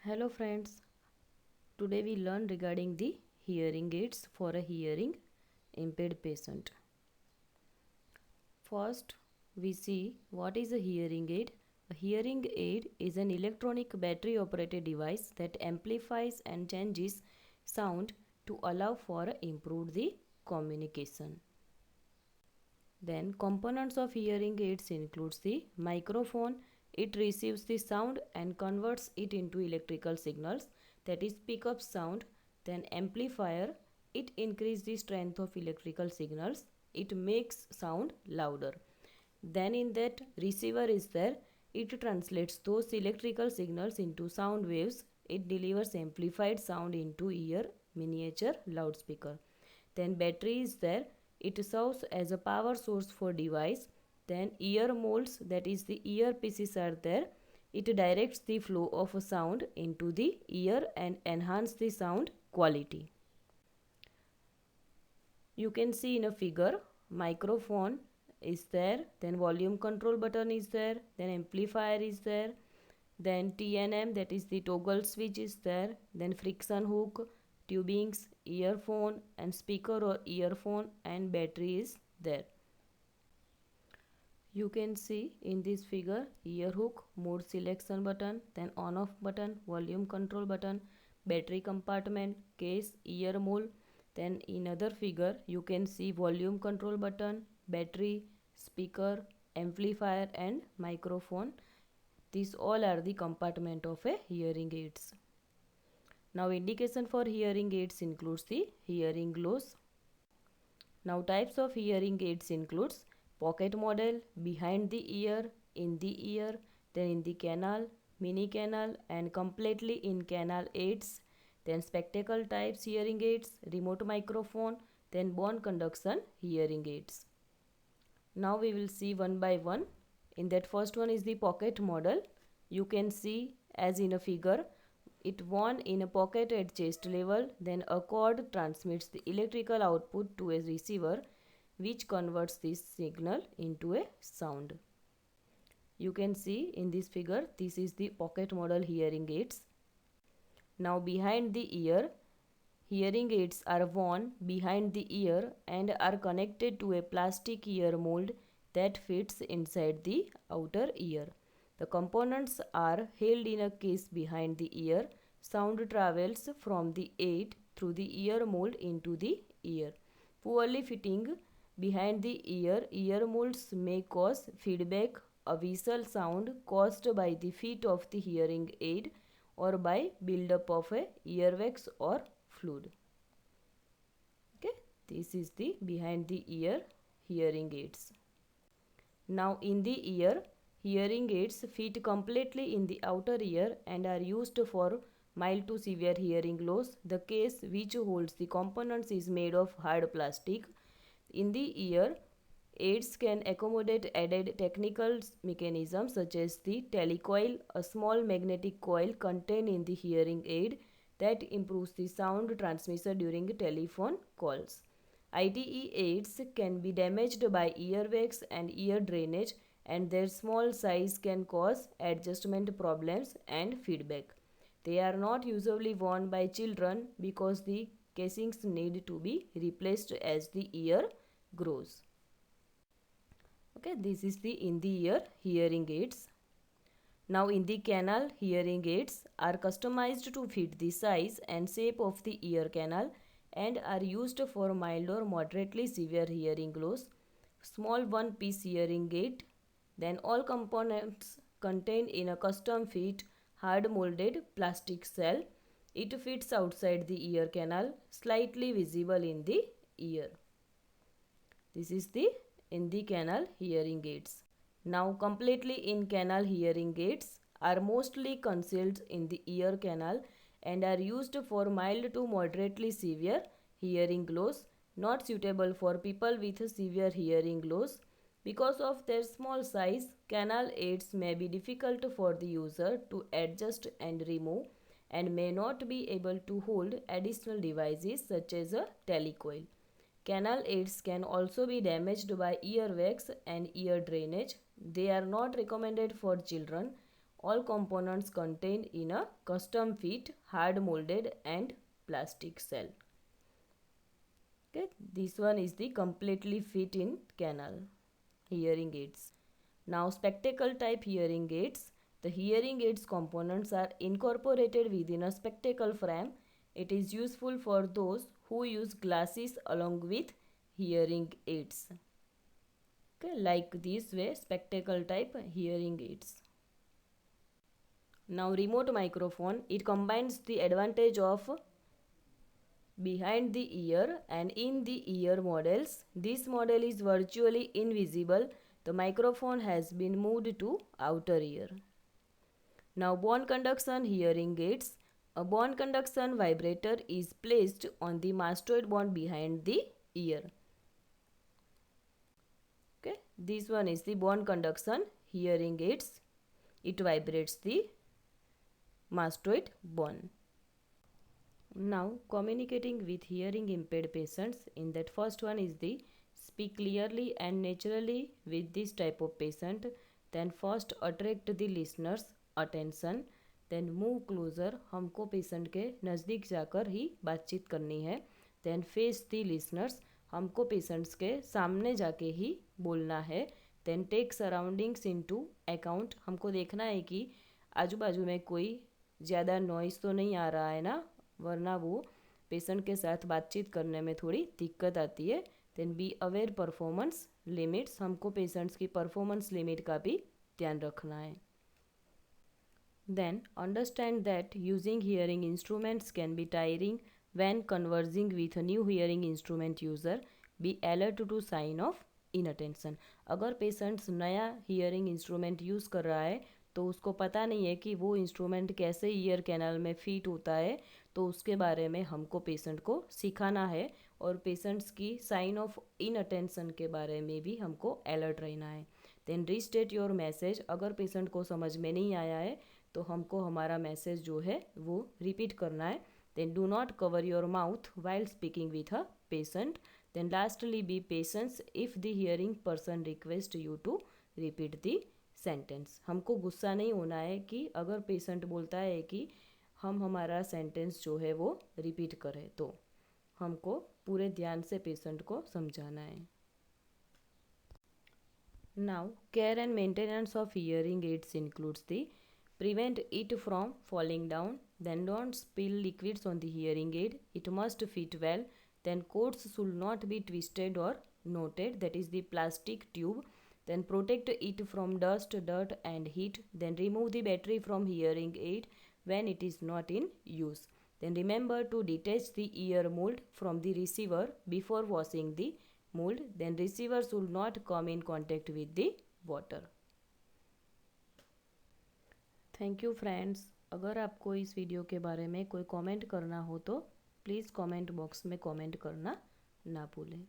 Hello friends, today we learn regarding the hearing aids for a hearing impaired patient. First, we see what is a hearing aid. A hearing aid is an electronic battery operated device that amplifies and changes sound to allow for improved the communication. Then components of hearing aids includes the microphone. It receives the sound and converts it into electrical signals, that is pick up sound. Then amplifier, it increases the strength of electrical signals. It makes sound louder. Then in that receiver is there. It translates those electrical signals into sound waves. It delivers amplified sound into ear miniature loudspeaker. Then battery is there. It serves as a power source for device. Then ear molds, that is the earpieces are there. It directs the flow of a sound into the ear and enhance the sound quality. You can see in a figure, microphone is there, then volume control button is there, then amplifier is there, then TNM, that is the toggle switch is there, then friction hook, tubings, earphone and speaker or earphone, and battery is there. You can see in this figure ear hook, mode selection button, then on off button, volume control button, battery compartment, case, ear mole. Then in other figure you can see volume control button, battery, speaker, amplifier and microphone. These all are the compartment of a hearing aids. Now indication for hearing aids includes the hearing loss. Now types of hearing aids includes pocket model, behind the ear, in the ear, then in the canal, mini canal and completely in canal aids, then spectacle types hearing aids, remote microphone, then bone conduction hearing aids. Now we will see one by one. In that first one is the pocket model. You can see as in a figure, it worn in a pocket at chest level, then a cord transmits the electrical output to a receiver which converts this signal into a sound. You can see in this figure, this is the pocket model hearing aids. Now behind the ear, hearing aids are worn behind the ear and are connected to a plastic ear mold that fits inside the outer ear. The components are held in a case behind the ear. Sound travels from the aid through the ear mold into the ear. Poorly fitting behind the ear molds may cause feedback, a whistle sound caused by the fit of the hearing aid or by buildup of a earwax or fluid. Okay, this is the behind the ear hearing aids. Now in the ear, hearing aids fit completely in the outer ear and are used for mild to severe hearing loss. The case which holds the components is made of hard plastic. In the ear, aids can accommodate added technical mechanisms such as the telecoil, a small magnetic coil contained in the hearing aid that improves the sound transmission during telephone calls. ITE aids can be damaged by earwax and ear drainage, and their small size can cause adjustment problems and feedback. They are not usually worn by children because the casings need to be replaced as the ear grows. Okay, this is the in the ear hearing aids. Now in the canal, hearing aids are customized to fit the size and shape of the ear canal and are used for mild or moderately severe hearing loss. Small one-piece hearing aid. Then all components contained in a custom fit hard molded plastic shell. It fits outside the ear canal, slightly visible in the ear. This is the in the canal hearing aids. Now completely in canal hearing aids are mostly concealed in the ear canal and are used for mild to moderately severe hearing loss, not suitable for people with severe hearing loss. Because of their small size, canal aids may be difficult for the user to adjust and remove and may not be able to hold additional devices such as a telecoil. Canal aids can also be damaged by earwax and ear drainage. They are not recommended for children. All components contained in a custom fit hard molded and plastic shell. Okay, this one is the completely fit in canal hearing aids. Now spectacle type hearing aids. The hearing aids components are incorporated within a spectacle frame. It is useful for those who use glasses along with hearing aids. Okay, like this way spectacle type hearing aids. Now remote microphone, it combines the advantage of behind the ear and in the ear models. This model is virtually invisible. The microphone has been moved to outer ear. Now bone conduction hearing aids. A bone conduction vibrator is placed on the mastoid bone behind the ear. Okay, this one is the bone conduction hearing aids. It vibrates the mastoid bone. Now communicating with hearing impaired patients, in that first one is the speak clearly and naturally with this type of patient. Then first attract the listeners attention, then move closer, हमको patient के नज़दीक जाकर ही बातचीत करनी है. Then face the listeners, हमको patients के सामने जाके ही बोलना है. Then take surroundings into account, हमको देखना है कि आजू बाजू में कोई ज़्यादा नॉइज़ तो नहीं आ रहा है ना, वरना वो पेशेंट के साथ बातचीत करने में थोड़ी दिक्कत आती है. Then be aware performance limits, हमको पेशेंट्स की परफॉर्मेंस लिमिट का भी ध्यान रखना है. Then understand that using hearing instruments can be tiring. When conversing with a new hearing instrument user, be alert to sign of inattention. अगर patients नया hearing instrument use कर रहा है तो उसको पता नहीं है कि वो इंस्ट्रूमेंट कैसे ईयर कैनल में फिट होता है, तो उसके बारे में हमको पेशेंट को सिखाना है. और पेशेंट्स की साइन ऑफ इनअटेंशन के बारे में भी हमको अलर्ट रहना है. देन रीस्टेट योर मैसेज, अगर पेशेंट को समझ में नहीं आया है तो हमको हमारा मैसेज जो है वो रिपीट करना है. Then do not cover your mouth while speaking with a patient. Then lastly be patience if the hearing person request you to repeat the sentence. हमको गुस्सा नहीं होना है कि अगर पेशेंट बोलता है कि हम हमारा सेंटेंस जो है वो रिपीट करें, तो हमको पूरे ध्यान से पेशेंट को समझाना है. Now, care and maintenance of hearing aids includes the prevent it from falling down, then don't spill liquids on the hearing aid, it must fit well, then cords should not be twisted or knotted, that is the plastic tube, then protect it from dust, dirt and heat, then remove the battery from hearing aid when it is not in use. Then remember to detach the ear mold from the receiver before washing the mold. Then receiver should not come in contact with the water. Thank you friends. अगर आपको इस video के बारे में कोई comment करना हो तो प्लीज़ कमेंट बॉक्स में कमेंट करना ना भूलें.